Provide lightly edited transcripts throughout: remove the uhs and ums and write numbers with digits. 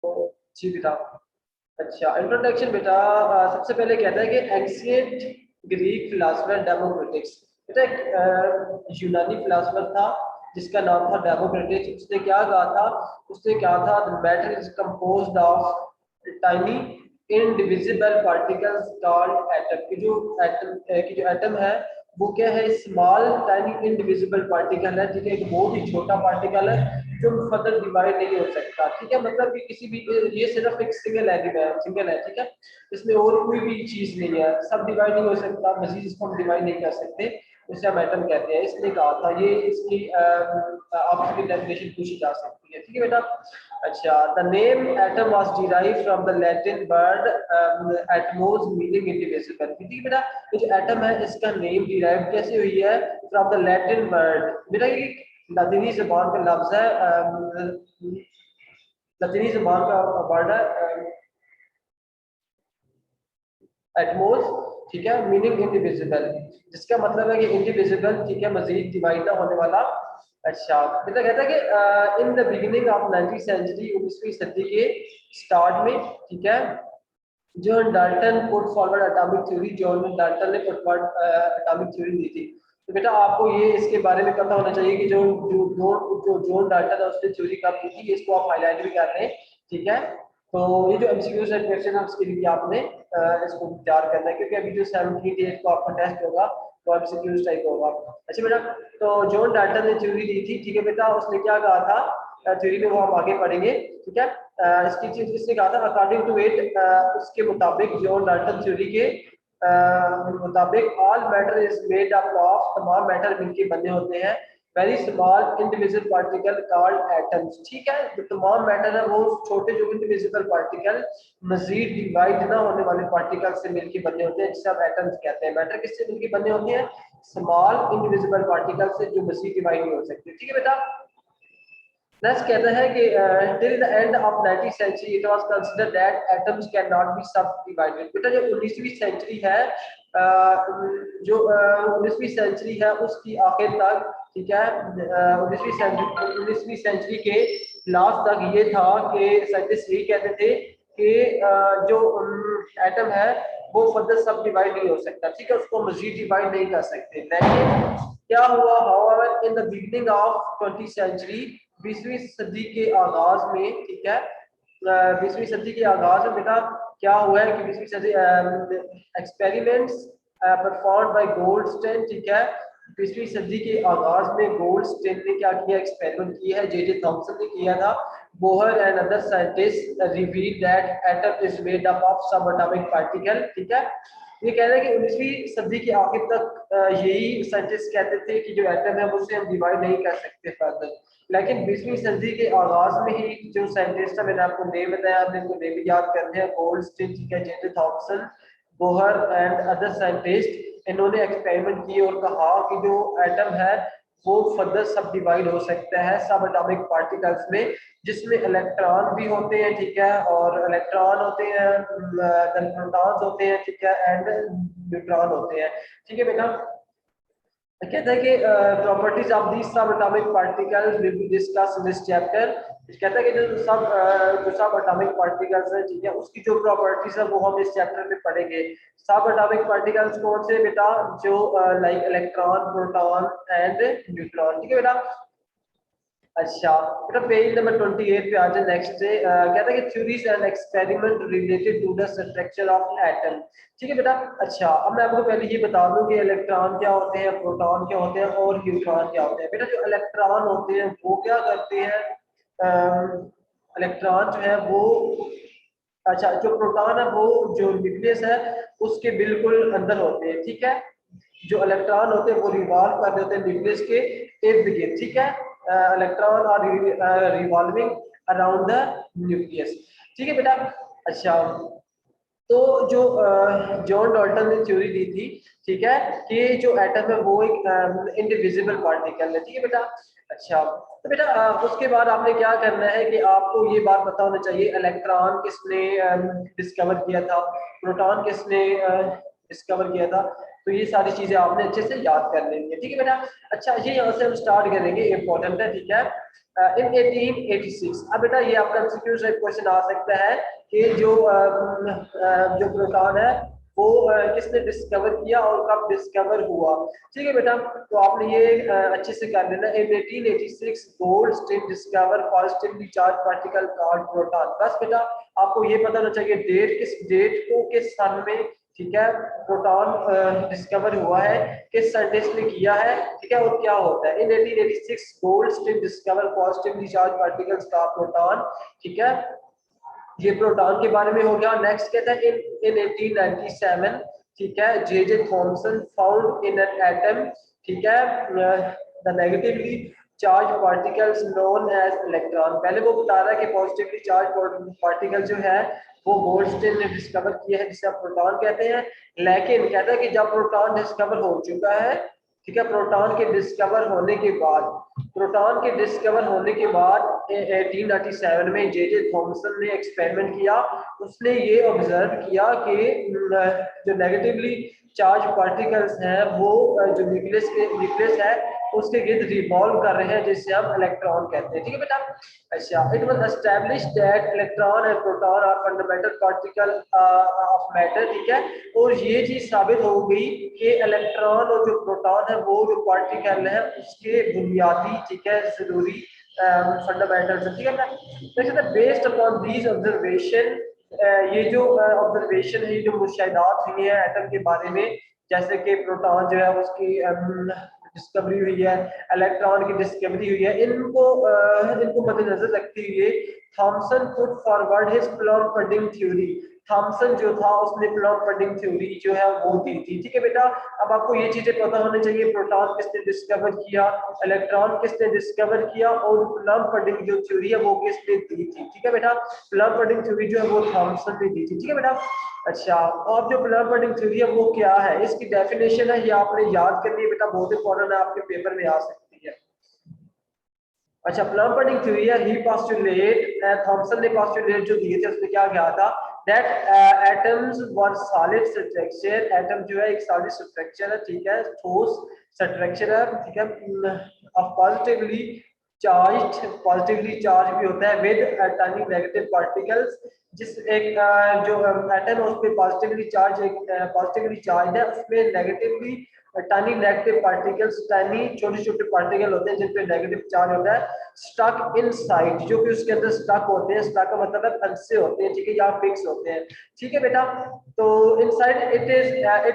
जी बेटा। अच्छा, इंट्रोडक्शन बेटा। सबसे पहले कहता है कि एंशिएंट ग्रीक फिलोसोफर डेमोक्रेटिक्स। बेटा एक यूनानी फिलोसोफर था जिसका नाम था डेमोक्रेटिक्स। उसने क्या कहा था? उसने कहा था the matter is composed of tiny indivisible particles called atom. की जो एटम है वो क्या है? स्मॉल टाइनी इनडिविजिबल पार्टिकल है, ठीक है, एक बहुत ही छोटा पार्टिकल है जो फर्दर डिवाइड नहीं हो सकता, ठीक है। मतलब कि किसी भी, ये सिर्फ एक सिंगल है, ठीक है। इसमें और कोई भी चीज नहीं है, सब डिवाइड नहीं हो सकता, मजीद इसको हम डिवाइड नहीं कर सकते, उसे हम एटम कहते हैं। इसलिए कहा था ये, इसकी आपकी डेफिनेशन पूछी जा सकती है, ठीक है बेटा। अच्छा, the name atom was derived from the Latin word Atmos meaning indivisible, ठीक है बेटा। ये जो एटम है इसका नेम डिराइव कैसे हुई है? From the Latin word. बेटा ये लतीनी ज़बान का लफ्ज़ है, लतीनी ज़बान का वर्ड है एटमोस, ठीक है, मीनिंग इंडिविजिबल, जिसका मतलब है कि इंडिविजिबल, ठीक है, मजीद डिवाइड ना होने वाला। अच्छा, मतलब कहता है कि इन द बिगिनिंग ऑफ 19वीं सेंचुरी, 19वीं सदी के स्टार्ट में, ठीक है, John Dalton put forward atomic theory. John Dalton ने पुट फॉरवर्ड एटॉमिक थ्योरी दी थी। तो बेटा आपको ये इसके बारे में पता होना चाहिए कि जो जो जो जो जॉन डाल्टन है उसने थ्योरी कब दी थी, इसको आप हाईलाइट भी कर लें, ठीक है। तो ये जो एमसीक्यूज है क्वेश्चन है उसके लिए आपने इसको तैयार करना है, क्योंकि अभी जो 17 डेट को आपका टेस्ट होगा वो एमसीक्यूज टाइप होगा। अच्छा बेटा, तो जॉन डाल्टन ने थ्योरी दी थी, ठीक है बेटा। उसने क्या कहा था थ्योरी में, वो हम आगे पढ़ेंगे, ठीक है। इसकी चीज इसने कहा था अकॉर्डिंग टू इट, उसके मुताबिक, जॉन डाल्टन थ्योरी के मुताबिक, all matter is made up of, तमाम मैटर मिलके बने होते हैं very small individual particle called atoms, ठीक है। जो तमाम मैटर है वो छोटे जो इंडिविजुअल पार्टिकल, मजीद डिवाइड ना होने वाले पार्टिकल से मिलके बने होते हैं, जिसे हम एटम्स कहते हैं। मैटर किससे मिलके बने होते हैं? स्मॉल इंडिविजुअल पार्टिकल से, जो मजीद डिवाइड नहीं हो सकते, ठीक है बेटा। नेक्स्ट कहता है कि till the end of 19th century it was considered that atoms can not be subdivided. बेटा जो 19वीं सेंचुरी है, जो 19वीं सेंचुरी है उसकी आखिर तक, ठीक है, 19वीं सेंचुरी के लास्ट तक ये था कि साइंटिस्ट ये कहते थे कि जो एटम है वो फर्दर सब डिवाइड नहीं हो सकता, ठीक है, उसको मजीद डिवाइड नहीं कर सकते। लेकिन क्या हुआ, however in the beginning of 20th century, 20वीं सदी के आगाज में, ठीक है, 20वीं सदी के आगाज में बेटा क्या हुआ है कि 20वीं सदी एक्सपेरिमेंट्स परफॉर्म्ड बाय गोल्डस्टीन, ठीक है। 20वीं सदी के आगाज में गोल्डस्टीन ने क्या किया? एक्सपेरिमेंट किया है, जे थॉमसन ने किया था। Bohr and other scientist reveal that atom is made up of सब एटॉमिक पार्टिकल, ठीक है। ये कह रहे हैं कि 19वीं सदी के आखिर तक यही साइंटिस्ट कहते थे कि जो एटम है उससे हम डिवाइड नहीं कर सकते फर्दर। लेकिन 20वीं सदी के आगाज में ही जो साइंटिस्ट है, मैंने आपको नेम बताया, आपने इनको नेम याद करते हैं, गोल्डस्टीन, ठीक है, J Thomson, Bohr and other scientist, इन्होंने एक्सपेरिमेंट किए और कहा कि जो एटम है वो फर्दर सब डिवाइड हो सकता है सब एटॉमिक पार्टिकल्स में, जिसमें इलेक्ट्रॉन भी होते हैं, ठीक है, और इलेक्ट्रॉन होते हैं, प्रोटॉन्स होते हैं, ठीक है, एंड न्यूट्रॉन होते हैं, ठीक है बेटा। कहता है कि प्रॉपर्टीज ऑफ दी सब atomic particles will be discuss in this chapter. कहता है कि जो सब एटॉमिक पार्टिकल्स है, ठीक है, उसकी जो प्रॉपर्टीज है वो हम इस चैप्टर में पढ़ेंगे। सब एटॉमिक पार्टिकल्स कौन से बेटा? जो like electron, proton and neutron, ठीक है बेटा। अच्छा बेटा, पेज नंबर 28 पे आ जाए। नेक्स्ट से कहता है कि theories and experiment related to the structure of atom, ठीक है बेटा। अच्छा, अब मैं आपको पहले ये बता दूं कि इलेक्ट्रॉन क्या होते हैं, प्रोटॉन क्या होते हैं और न्यूट्रॉन क्या होते हैं। बेटा जो इलेक्ट्रॉन होते हैं वो क्या करते हैं? इलेक्ट्रॉन जो है वो, अच्छा, जो प्रोटॉन है वो जो न्यूक्लियस है उसके बिल्कुल अंदर होते हैं, ठीक है। जो इलेक्ट्रॉन होते हैं वो रिवॉल्व कर रहे होते हैं न्यूक्लियस के इर्द गिर्द, ठीक है। Electron are revolving around the nucleus, ठीक है बेटा। अच्छा, तो जो जॉन डॉल्टन ने थ्योरी दी थी, ठीक है, कि जो एटम है वो एक इनडिविजिबल पार्टिकल है, ठीक है बेटा। अच्छा, तो बेटा उसके बाद आपने क्या करना है कि आपको ये बात पता होना चाहिए इलेक्ट्रॉन किसने डिस्कवर किया था, प्रोटॉन किसने डिस्कवर किया था। तो ये सारी चीजें आपने अच्छे से याद कर लेनी है, ठीक है बेटा। अच्छा ये यहाँ से हम स्टार्ट करेंगे, इंपॉर्टेंट है, ठीक है। इन 1886, अब बेटा ये आपका एमसीक्यू से क्वेश्चन आ सकता है कि जो प्रोटॉन है वो किसने डिस्कवर किया और कब डिस्कवर हुआ, ठीक है बेटा। तो आपने ये अच्छे से कर लेना। इन 1886 Goldstein discover positively charge particle called proton. बस बेटा आपको ये पता होना चाहिए डेट, किस डेट को किस सन में, ठीक है, प्रोटॉन डिस्कवर हुआ है, किस साइंटिस्ट ने किया है, ठीक है, और क्या होता है। इन 1886 Goldstein discover positively charge particles का प्रोटॉन, ठीक है, ये प्रोटॉन के बारे में हो गया। नेक्स्ट कहता है इन 1897, ठीक है, J J Thomson found in an atom, ठीक है, the negatively charge particles known as electron. पहले वो बता रहा है कि पॉजिटिवली चार्ज पार्टिकल जो है वो गोल्डस्टीन ने डिस्कवर किया है, जिसे आप प्रोटॉन कहते हैं। लेकिन कहता है कि जब प्रोटॉन डिस्कवर हो चुका है, ठीक है, प्रोटॉन के डिस्कवर होने के बाद, प्रोटॉन के डिस्कवर होने के बाद 1897 में जे जे थॉमसन ने एक्सपेरिमेंट किया। उसने ये ऑब्जर्व किया कि जो नेगेटिवली चार्ज पार्टिकल्स हैं वो जो न्यूक्लियस है उसके गिर्द रिवॉल्व कर रहे हैं, जिससे हम इलेक्ट्रॉन कहते हैं, ठीक है बेटा। अच्छा, it was established that electron and proton are fundamental particle of matter, ठीक है। और ये चीज साबित हो गई कि इलेक्ट्रॉन और जो प्रोटॉन है वो जो पार्टिकल है उसके बुनियादी, ठीक है, जरूरी फंडामेंटल, ठीक है ना। बेस्ड अपॉन दीज ऑब्जर्वेशन, ये जो ऑब्जर्वेशन है, ये जो मुशाहिदात हुई है एटम के बारे में, जैसे कि प्रोटॉन जो है उसकी डिस्कवरी हुई है, इलेक्ट्रॉन की डिस्कवरी हुई है, इनको मद्देनजर रखते हुए Thomson put forward his plum pudding theory. Thomson जो था उसने प्लम पडिंग थ्योरी जो है वो दी थी, ठीक है बेटा। अब आपको ये चीजें पता होनी चाहिए, प्रोटॉन किसने डिस्कवर किया, इलेक्ट्रॉन किसने डिस्कवर किया, और प्लम पडिंग जो थ्योरी है वो किसने दी थी, ठीक है बेटा। प्लम पडिंग थ्योरी जो है वो थॉमसन ने दी थी, ठीक है बेटा। अच्छा, अब जो प्लम पडिंग थ्योरी है वो क्या है, इसकी डेफिनेशन है, ये आपने याद करनी है बेटा, बहुत इंपॉर्टेंट है, आपके पेपर में आ सकती है। अच्छा, प्लम पडिंग थ्योरी है, ही पोस्टुलेट, थॉमसन ने पोस्टुलेट जो दिए थे उसमें क्या कहा था, that atoms were solid structure. Atom जो है एक सॉलिड स्ट्रक्चर है, ठीक है, ठोस स्ट्रक्चर है, ठीक है, ऑफ पॉजिटिवली चार्ज भी होता है विद टाइनी नेगेटिव पार्टिकल्स। जिस एक जो एटम है उस पे पॉजिटिवली चार्ज है, उसमें negatively tiny negative particles, tiny छोटे छोटे पार्टिकल होते हैं जिन पे नेगेटिव चार्ज होता है, स्टक इनसाइड, जो कि उसके अंदर स्टक होते हैं। स्टक का मतलब है फंसे होते हैं, ठीक है, या फिक्स होते हैं, ठीक है बेटा। तो inside it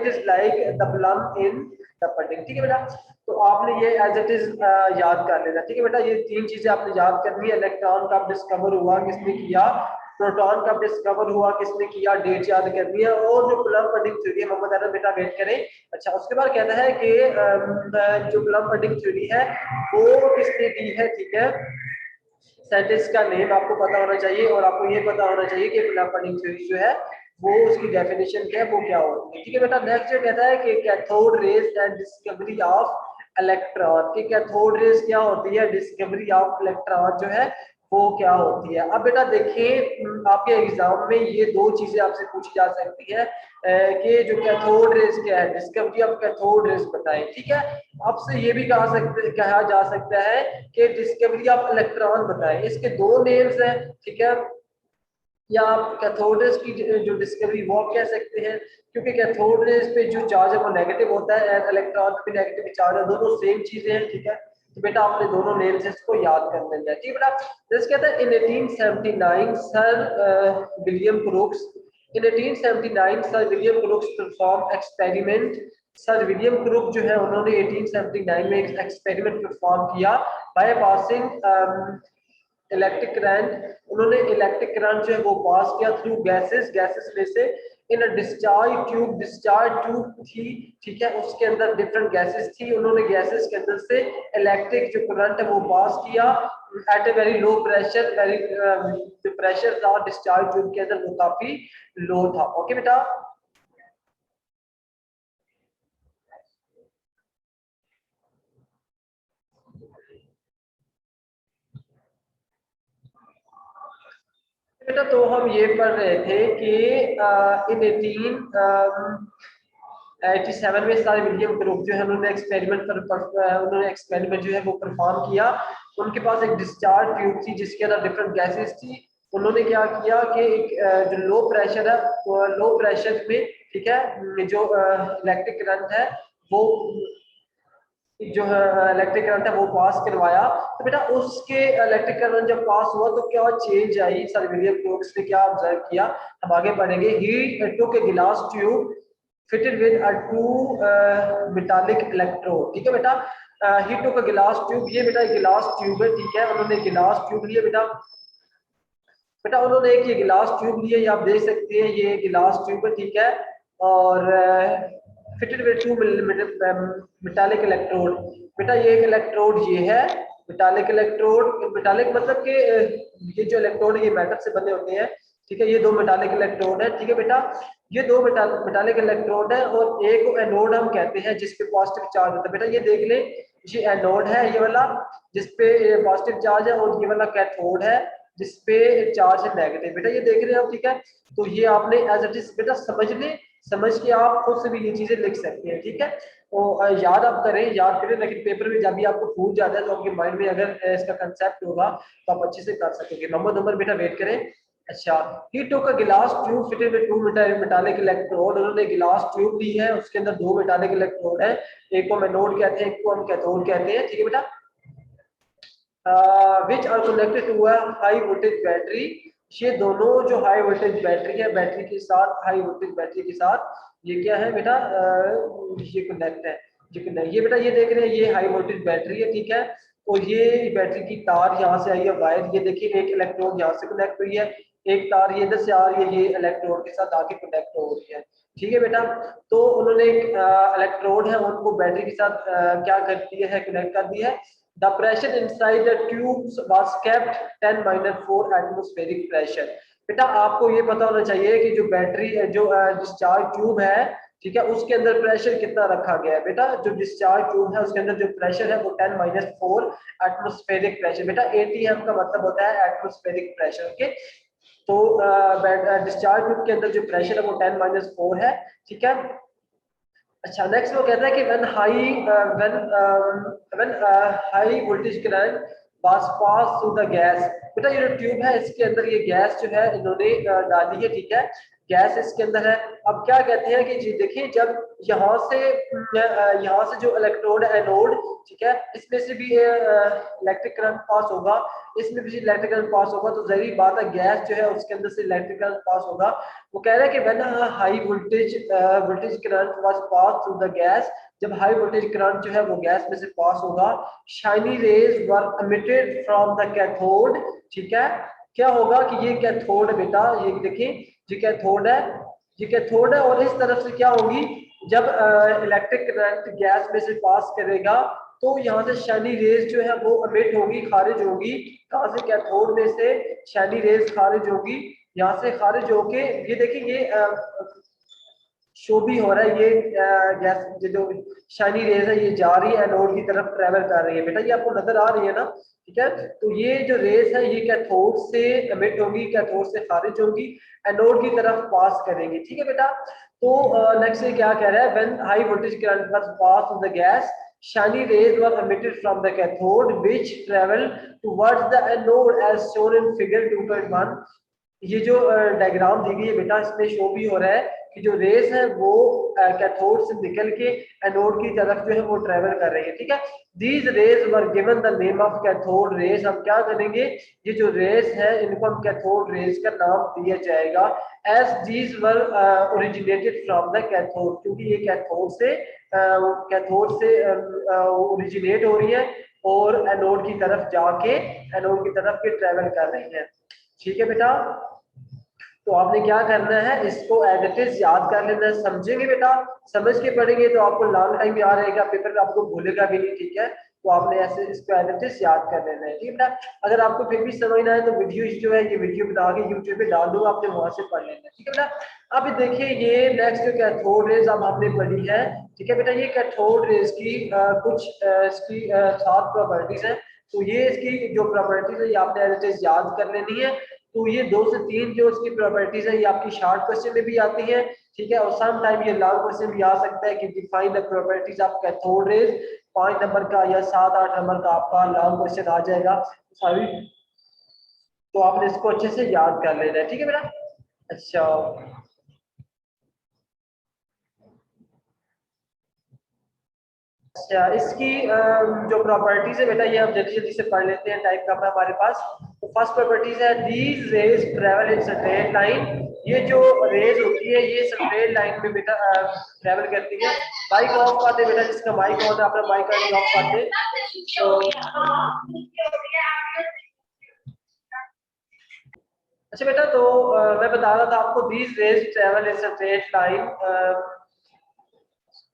is like the plum in the pudding, ठीक है बेटा। तो आपने ये एज इट इज याद कर लेना, ठीक है बेटा। ये तीन चीजें आपने याद करनी है, इलेक्ट्रॉन कब डिस्कवर हुआ, किसने किया, प्रोटॉन कब डिस्कवर हुआ, किसने किया, डेट याद करनी है, और जो प्लम पडिंग थ्योरी है मोहम्मद अरब बेटा वेट करें। अच्छा, उसके बाद कहता है कि जो प्लम पडिंग थ्योरी है वो किसने दी है, ठीक है। साइंटिस्ट का नेम आपको पता होना चाहिए, और आपको ये पता होना चाहिए कि प्लम पडिंग थ्योरी जो है वो उसकी डेफिनेशन क्या है, वो क्या होती है, ठीक है बेटा। नेक्स्ट कहता है कि cathode rays and discovery of electron, कि कैथोड रेज क्या होती है, डिस्कवरी ऑफ इलेक्ट्रॉन जो है वो क्या होती है। अब बेटा देखिए, आपके एग्जाम में ये दो चीजें आपसे पूछी जा सकती है कि जो कैथोड रेज क्या है, डिस्कवरी ऑफ कैथोड रेज बताएं, ठीक है। आपसे ये भी कहा जा सकता है कि डिस्कवरी ऑफ इलेक्ट्रॉन बताएं। इसके दो नेम्स हैं, ठीक है। या आप कैथोड रेज की जो डिस्कवरी वो आप कह सकते हैं, क्योंकि कैथोड रेज पे जो चार्ज है वो नेगेटिव होता है, इलेक्ट्रॉन पे नेगेटिव चार्ज है, दोनों सेम चीजें हैं, ठीक है। तो बेटा आपने दोनों नेम्स इसको याद कर लेना है, ठीक है बेटा। जैसे कहता है इन 1879 सर विलियम क्रूक्स, इन 1879 sir William crooks perform experiment. Sir William crook जो है उन्होंने 1879 में एक एक्सपेरिमेंट परफॉर्म किया बाय पासिंग इलेक्ट्रिक करंट। उन्होंने इलेक्ट्रिक करंट जो है वो पास किया थ्रू गैसेस में से इन डिस्चार्ज ट्यूब थी, ठीक है, उसके अंदर डिफरेंट गैसेस थी। उन्होंने गैसेस के अंदर से इलेक्ट्रिक जो करंट है वो पास किया at a very low pressure, जो प्रेशर था डिस्चार्ज ट्यूब के अंदर वो काफी लो था। ओके बेटा। बेटा तो हम ये पढ़ रहे थे कि इन 18 87 में सर विलियम क्रूक जो है उन्होंने एक्सपेरिमेंट जो है वो परफॉर्म किया। उनके पास एक डिस्चार्ज ट्यूब थी जिसके अंदर डिफरेंट गैसेस थी। उन्होंने क्या किया कि एक जो लो प्रेशर है, लो प्रेशर में, ठीक है, जो इलेक्ट्रिक करंट है वो जो है इलेक्ट्रिक करंट है वो पास करवाया। तो बेटा उसके इलेक्ट्रिक करंट जब पास हुआ तो क्या चेंज आई, सर विलियम क्रोक्स ने क्या ऑब्जर्व किया, हम आगे पढ़ेंगे। ही टुक ए गिलास tube fitted with a two metallic electrode, ठीक है बेटा। ही टुक अ गिलास ट्यूब, ये बेटा गिलास ट्यूब है, ठीक है, उन्होंने गिलास ट्यूब लिया बेटा। बेटा उन्होंने एक ये गिलास ट्यूब लिया, ये आप देख सकते हैं ये गिलास ट्यूब है, ठीक है, और fitted with two metallic electrode. बेटा ये एक इलेक्ट्रोड ये है मेटालिक इलेक्ट्रोड, मेटालिक मतलब कि ये जो इलेक्ट्रोड ये मेटल से बने होते हैं, ठीक है, ये दो मेटालिक इलेक्ट्रोड है, ठीक है बेटा। ये दो मेटालिक इलेक्ट्रोड है और एक को एनोड हम कहते हैं जिसपे पॉजिटिव चार्ज होता है। बेटा ये देख ले, ये एनोड है ये वाला जिसपे पॉजिटिव चार्ज है, और ये वाला कैथोड है जिसपे चार्ज है नेगेटिव। बेटा ये देख रहे हैं आप, ठीक है। तो ये आपने एज इट इज बेटा समझ ले, समझ के आप खुद से भी ये चीजें लिख सकते हैं, ठीक है। तो याद आप करें, याद करें, लेकिन पेपर में जब भी आपको पूछ जाता है तो आपके माइंड में अगर इसका कंसेप्ट होगा तो आप अच्छे से कर सकोगे। मोहम्मद उमर बेटा वेट करें। अच्छा, ही टुक अ गिलास tube fitted with two metallic electrode. उन्होंने गिलास ट्यूब ली है, उसके अंदर दो मेटालिक इलेक्ट्रोड है, एक को हम एनोड कहते हैं, एक को हम कैथोड कहते हैं, ठीक है बेटा। Which are connected to a high voltage battery. ये दोनों जो हाई वोल्टेज बैटरी है, बैटरी के साथ, हाई वोल्टेज बैटरी के साथ ये क्या है बेटा, ये कनेक्ट है, ये कनेक्ट, ये बेटा ये देख रहे हैं ये हाई वोल्टेज बैटरी है, ठीक है। और ये बैटरी की तार यहाँ से आई है वायर, ये देखिए एक इलेक्ट्रोड यहाँ से कनेक्ट हुई है, एक तार ये इधर से आ रही है, ये इलेक्ट्रोड के साथ आके कनेक्ट हो रही है, ठीक है बेटा। तो उन्होंने एक इलेक्ट्रोड है उनको बैटरी के साथ क्या कर दिया है, कनेक्ट कर दिया है। The pressure inside the tubes was kept 10-4 atmospheric pressure। बेटा आपको ये पता होना चाहिए कि जो बैटरी जो डिस्चार्ज ट्यूब है, ठीक है, उसके अंदर प्रेशर कितना रखा गया है। बेटा जो डिस्चार्ज ट्यूब है उसके अंदर जो प्रेशर है वो 10-4 एटमॉस्फेरिक प्रेशर। बेटा एटीएम का मतलब होता है एटमॉस्फेरिक प्रेशर, ओके। तो डिस्चार्ज ट्यूब के अंदर जो प्रेशर है वो 10-4 है, ठीक है। अच्छा, नेक्स्ट वो कहता है कि when high voltage current was passed through the gas। बेटा ये जो ट्यूब है इसके अंदर ये गैस जो है इन्होंने डाली है, ठीक है, गैस इसके अंदर है। अब क्या कहते हैं कि जी देखिए जब यहाँ से जो इलेक्ट्रोड है एनोड, ठीक है, इसमें से भी इलेक्ट्रिक करंट पास होगा, इसमें भी इलेक्ट्रिक करंट पास होगा, तो जरूरी बात है गैस जो है उसके अंदर से इलेक्ट्रिक करंट पास होगा। वो कह रहा है कि when high voltage current was pass through the gas, जब हाई वोल्टेज करंट जो है वो गैस में से पास होगा, shiny raise were emitted from the cathode, ठीक है। क्या होगा कि ये कैथोड है बेटा, ये देखिए ये कैथोड है, ये कैथोड है, और इस तरफ से क्या होगी, जब इलेक्ट्रिक करंट गैस में से पास करेगा तो यहाँ से शाइनी रेज जो है वो एमिट होगी, खारिज होगी, कहाँ से, कैथोड में से शाइनी रेज खारिज होगी, यहाँ से खारिज होके ये देखिए ये शो भी हो रहा है, ये गैस जो शाइनी रेज है ये जा रही है एनोड की तरफ, ट्रेवल कर रही है। बेटा ये आपको नजर आ रही है ना, ठीक है। तो ये जो रेज है ये कैथोड से एमिट होगी, कैथोड से खारिज होगी, एनोड की तरफ पास करेंगी, ठीक है बेटा। तो नेक्स्ट ये क्या कह रहा है, when high voltage current was pass through the gas, shiny rays were emitted from the cathode which travel towards the anode as shown in figure 2.1। ये जो डायग्राम दी गई है बेटा इसमें शो भी हो रहा है कि जो रेस है वो कैथोड से निकल के एनोड की तरफ जो है वो ट्रेवल कर रही है, ठीक है। These raise were given the name of cathode rays. हम क्या करेंगे, ये जो रेस है इनको हम कैथोड रेस का नाम दिया जाएगा, as these were originated from the cathode, क्योंकि ये कैथोड से ओरिजिनेट हो रही है और एनोड की तरफ जाके एनोड की तरफ के ट्रेवल कर रही है, ठीक है बेटा। तो आपने क्या करना है, इसको एज इट इज याद कर लेना है, समझेंगे बेटा, समझ के पढ़ेंगे तो आपको लॉन्ग टाइम याद रहेगा, पेपर में आपको भूलेगा भी नहीं, ठीक है। तो आपने ऐसे इसको एज इट इज याद कर लेना है, ठीक है बेटा। अगर आपको फिर भी समझ ना आए तो वीडियो जो है ये वीडियो बना के यूट्यूब पे डाल दूंगा, आपने वहां से पढ़ लेना है, ठीक है बेटा। अब देखिए ये नेक्स्ट जो कैथोड रेज अब हमने पढ़ी है, ठीक है बेटा। ये कैथोड रेज की कुछ इसकी 7 प्रॉपर्टीज है, तो ये इसकी जो प्रॉपर्टीज है ये आपने एज इट इज याद कर लेनी है। तो ये 2 से 3 जो इसकी प्रॉपर्टीज है ये आपकी शॉर्ट क्वेश्चन में भी आती है, ठीक है, और सम टाइम ये लॉन्ग क्वेश्चन भी आ सकता है कि define the properties of cathode rays. 5 number का या 7-8 नंबर का आपका लॉन्ग क्वेश्चन आ जाएगा सॉरी, तो आपने इसको अच्छे से याद कर लेना है, ठीक है बेटा। अच्छा अच्छा, इसकी जो प्रॉपर्टीज है बेटा ये हम जल्दी जल्दी से पढ़ लेते हैं, टाइम कम है हमारे पास। तो फर्स्ट प्रॉपर्टीज है these rays travel in straight line. ये जो रेज होती है ये स्ट्रेट लाइन में बेटा ट्रेवल करती है। माइक ऑफ कर दे बेटा, जिसका माइक ऑन है अपना माइक ऑफ कर दे। तो अच्छा बेटा, तो मैं बता रहा था आपको these rays travel in straight line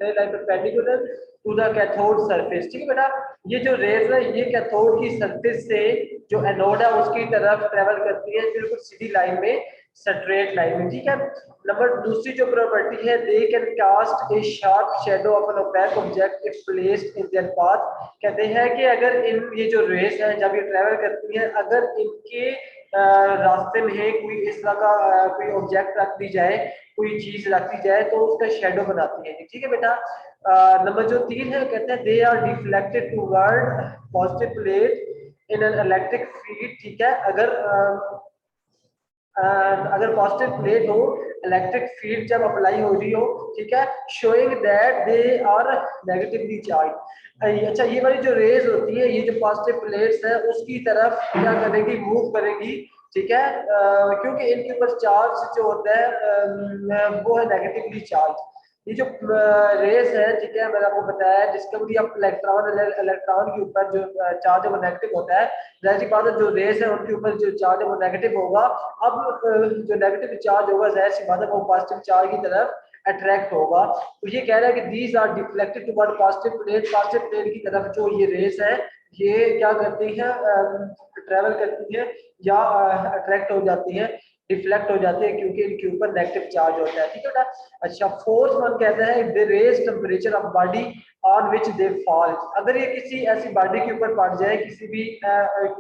like perpendicular to the cathode surface, ठीक है बेटा। ये जो रेज है ये कैथोड की सरफेस से जो एनोड है उसकी तरफ ट्रेवल करती है बिल्कुल सीधी लाइन में, स्ट्रेट लाइन में, ठीक है। नंबर दूसरी जो प्रॉपर्टी है they can cast a sharp shadow of an opaque object if placed in their path. कहते हैं कि अगर इन ये जो रेज है जब ये ट्रेवल करती है, अगर इनके रास्ते में है कोई इस तरह का कोई ऑब्जेक्ट रख दी जाए, कोई चीज रख दी जाए तो उसका शेडो बनाती है, ठीक है बेटा। नंबर जो 3 है कहते हैं they are deflected toward positive plate in an electric field, ठीक है। अगर पॉजिटिव प्लेट हो, इलेक्ट्रिक फील्ड जब अप्लाई हो रही हो, ठीक है, showing that they are negatively charge. अच्छा, ये वाली जो रेज होती है ये जो पॉजिटिव प्लेट्स है उसकी तरफ क्या करेगी, मूव करेगी, ठीक है, क्योंकि इनके ऊपर चार्ज जो होता है वो है नेगेटिवली चार्ज। ये जो रेस है, ठीक है, मैंने आपको बताया जिसका भी आप इलेक्ट्रॉन के ऊपर जो चार्ज है वो नेगेटिव होता है। जाहिर सी बात है जो रेस है उनके ऊपर जो चार्ज है वो नेगेटिव होगा। अब जो नेगेटिव चार्ज होगा जाहिर सी बात है वो पॉजिटिव चार्ज की तरफ अट्रैक्ट होगा। तो ये कह रहा है कि these are deflected toward positive plate, positive plate की तरफ जो ये रेस है ये क्या करती है, ट्रेवल करती है या अट्रैक्ट हो जाती है, डिफ्लेक्ट हो जाती है, क्योंकि इनके ऊपर नेगेटिव चार्ज होता है, ठीक है बेटा। अच्छा, फोर्थ वन कहता है they raise temperature of body on which they fall. अगर ये किसी ऐसी बॉडी के ऊपर पड़ जाए, किसी भी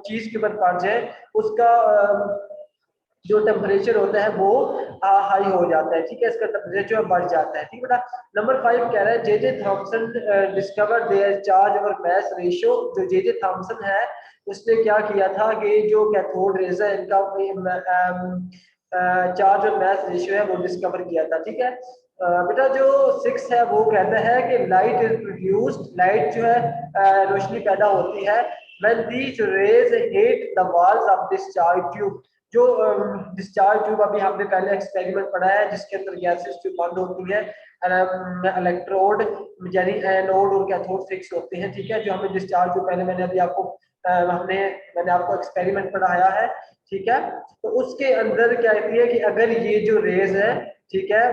चीज के ऊपर पड़ जाए, उसका जो टेम्परेचर होता है वो हाई हो जाता है, ठीक है, इसका टेम्परेचर बढ़ जाता है, ठीक है बेटा। नंबर 5 कह रहा है J J Thomson discover their charge और मैस रेशियो। जो जे जे थॉमसन है उसने क्या किया था कि जो कैथोड रेज है इनका चार्ज और मैस रेशियो है वो डिस्कवर किया था, ठीक है। बेटा जो 6 है वो कहता है कि लाइट इज प्रोड्यूस्ड, लाइट जो है रोशनी पैदा होती है when these raise hit the walls of discharge tube. जो डिस्चार्ज ट्यूब अभी हमने पहले एक्सपेरिमेंट पढ़ा है जिसके अंदर गैसेस जो बंद होती है, इलेक्ट्रोड यानी एनोड और कैथोड फिक्स होते हैं, ठीक है, जो हमें डिस्चार्ज जो पहले मैंने अभी आपको मैंने आपको एक्सपेरिमेंट पढ़ाया है, ठीक है। तो उसके अंदर क्या कहती है कि अगर ये जो रेज है, ठीक है,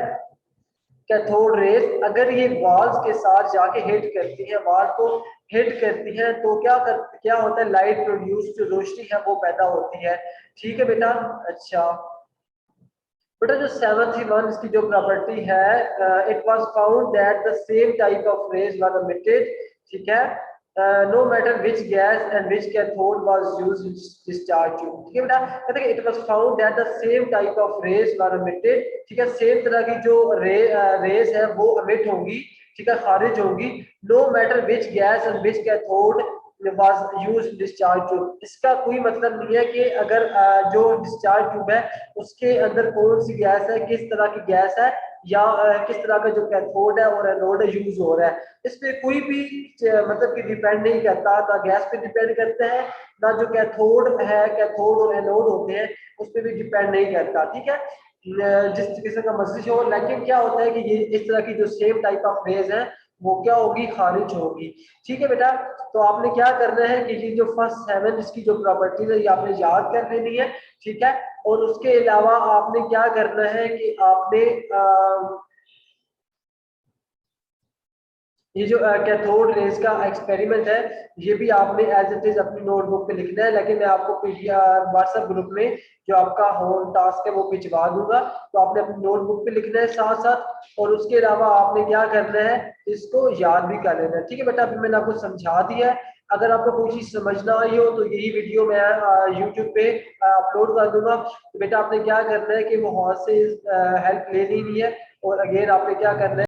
कैथोड रेज अगर ये वॉल्स के साथ जाके हिट करती है, वॉल को हिट करती है, तो क्या होता है, लाइट प्रोड्यूस जो रोशनी है वो पैदा होती है, ठीक है बेटा। अच्छा बेटा जो 7th वन इसकी जो प्रॉपर्टी है, it was found that the same type of rays were emitted, ठीक है, no matter which gas and which cathode was used discharge tube, ठीक है बेटा। कहते हैं it was found that the same type of rays were emitted, ठीक है, same तरह की जो रेज है वो एमिट होंगी, ठीक है, खारिज होंगी, no matter which gas and which cathode was use discharge tube. इसका कोई मतलब नहीं है कि अगर जो डिस्चार्ज ट्यूब है उसके अंदर कौन सी गैस है, किस तरह की गैस है, या किस तरह का जो कैथोड है और एनोड है यूज हो रहा है, इस पे कोई भी मतलब कि डिपेंड नहीं करता, ना गैस पे डिपेंड करता है, ना जो कैथोड है, कैथोड और एनोड होते हैं उस पर भी डिपेंड नहीं करता, ठीक है, जिस किस्म का मर्जी हो। लेकिन क्या होता है कि ये इस तरह की जो सेम टाइप ऑफ रेज है वो क्या होगी, खारिज होगी, ठीक है बेटा। तो आपने क्या करना है कि ये जो फर्स्ट 7 इसकी जो प्रॉपर्टीज है ये आपने याद कर लेनी है, ठीक है। और उसके अलावा आपने क्या करना है कि आपने ये जो कैथोड रेज का एक्सपेरिमेंट है, ये भी आपने एज इट इज अपनी नोटबुक पे लिखना है, लेकिन मैं आपको व्हाट्सएप ग्रुप में जो आपका होम टास्क है वो भिजवा दूंगा, तो आपने अपनी नोटबुक पे लिखना है साथ साथ, और उसके अलावा आपने क्या करना है, इसको याद भी कर लेना है। ठीक है बेटा, अभी मैंने आपको समझा दिया है। अगर आपको कोई चीज समझ ना आई हो तो यही वीडियो मैं यूट्यूब पे अपलोड कर दूंगा। तो बेटा आपने क्या करना है कि वो वहां से हेल्प लेनी नहीं है, और अगेन आपने क्या करना है